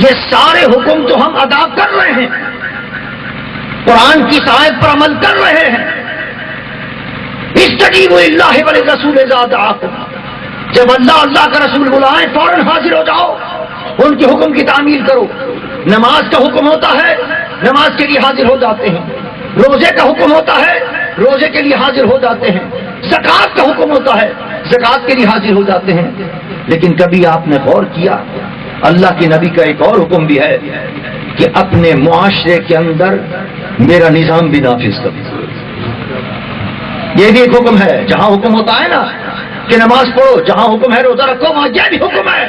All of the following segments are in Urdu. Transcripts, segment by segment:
یہ سارے حکم تو ہم ادا کر رہے ہیں، قرآن کی آیت پر عمل کر رہے ہیں۔ استجیبوا للہ وللرسول اذا دعاکم، جب اللہ کا رسول بلائیں فوراً حاضر ہو جاؤ، ان کے حکم کی تعمیل کرو۔ نماز کا حکم ہوتا ہے، نماز کے لیے حاضر ہو جاتے ہیں۔ روزے کا حکم ہوتا ہے، روزے کے لیے حاضر ہو جاتے ہیں۔ زکوٰۃ کا حکم ہوتا ہے، زکوٰۃ کے لیے حاضر ہو جاتے ہیں۔ لیکن کبھی آپ نے غور کیا اللہ کے نبی کا ایک اور حکم بھی ہے کہ اپنے معاشرے کے اندر میرا نظام بھی نافذ کرو۔ یہ بھی ایک حکم ہے۔ جہاں حکم ہوتا ہے نا کہ نماز پڑھو، جہاں حکم ہے روزہ رکھو، وہاں یہ بھی حکم ہے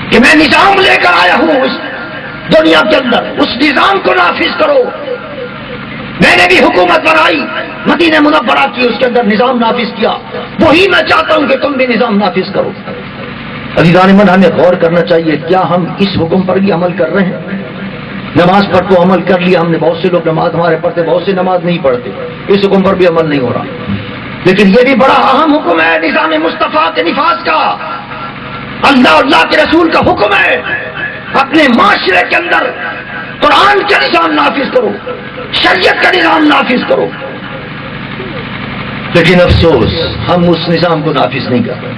کہ میں نظام لے کر آیا ہوں اس دنیا کے اندر، اس نظام کو نافذ کرو۔ میں نے بھی حکومت بنائی، مدینہ منورہ کی، اس کے اندر نظام نافذ کیا، وہی میں چاہتا ہوں کہ تم بھی نظام نافذ کرو۔ عزیزان من، ہمیں غور کرنا چاہیے کیا ہم اس حکم پر بھی عمل کر رہے ہیں؟ نماز پر تو عمل کر لیا ہم نے، بہت سے لوگ نماز ہمارے پڑھتے، بہت سے نماز نہیں پڑھتے، اس حکم پر بھی عمل نہیں ہو رہا۔ لیکن یہ بھی بڑا اہم حکم ہے نظام مصطفیٰ کے نفاذ کا۔ اللہ کے رسول کا حکم ہے اپنے معاشرے کے اندر قرآن کا نظام نافذ کرو، شریعت کا نظام نافذ کرو۔ لیکن افسوس ہم اس نظام کو نافذ نہیں کر رہے۔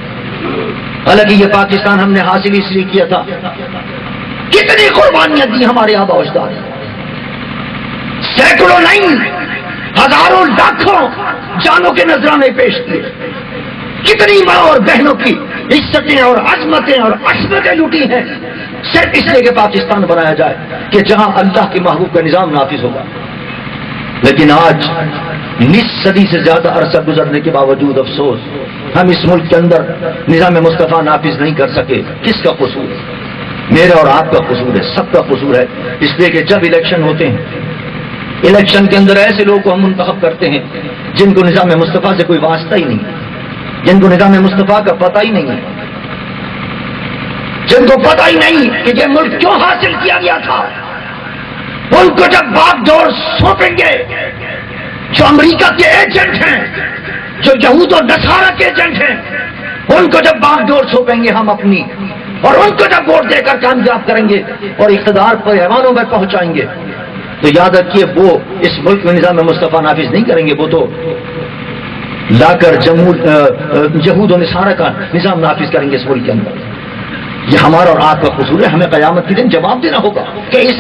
حالانکہ یہ پاکستان ہم نے حاصل اس لیے کیا تھا، کتنی قربانیاں دی ہمارے آباء و اجداد، سینکڑوں نہیں ہزاروں لاکھوں جانوں کے نذرانے پیش کیے، کتنی ماں اور بہنوں کی عزتیں اور عظمتیں اور عصمتیں لوٹی ہیں، صرف اس لیے کہ پاکستان بنایا جائے کہ جہاں اللہ کے محبوب کا نظام نافذ ہوگا۔ لیکن آج نصف صدی سے زیادہ عرصہ گزرنے کے باوجود افسوس ہم اس ملک کے اندر نظام مصطفیٰ نافذ نہیں کر سکے۔ کس کا قصور ہے؟ میرا اور آپ کا قصور ہے، سب کا قصور ہے۔ اس لیے کہ جب الیکشن ہوتے ہیں، الیکشن کے اندر ایسے لوگوں کو ہم منتخب کرتے ہیں جن کو نظام مصطفیٰ سے کوئی واسطہ ہی نہیں، جن کو نظام مصطفیٰ کا پتہ ہی نہیں ہے، جن کو پتہ ہی نہیں کہ یہ ملک کیوں حاصل کیا گیا تھا۔ ان کو جب باغ ڈور سونپیں گے، جو امریکہ کے ایجنٹ ہیں، جو یہود و نصارہ کے ایجنٹ ہیں، ان کو جب باغ ڈور سونپیں گے ہم اپنی، اور ان کو جب ووٹ دے کر کامیاب کریں گے اور اقتدار پر ایوانوں میں پہنچائیں گے، تو یاد رکھیے وہ اس ملک میں نظام مصطفیٰ نافذ نہیں کریں گے، وہ تو لا کر یہود و نصارہ کا نظام نافذ کریں گے اس ملک کے اندر۔ یہ ہمارا اور آپ کا قصور ہے، ہمیں قیامت کے دن جواب دینا ہوگا کہ اس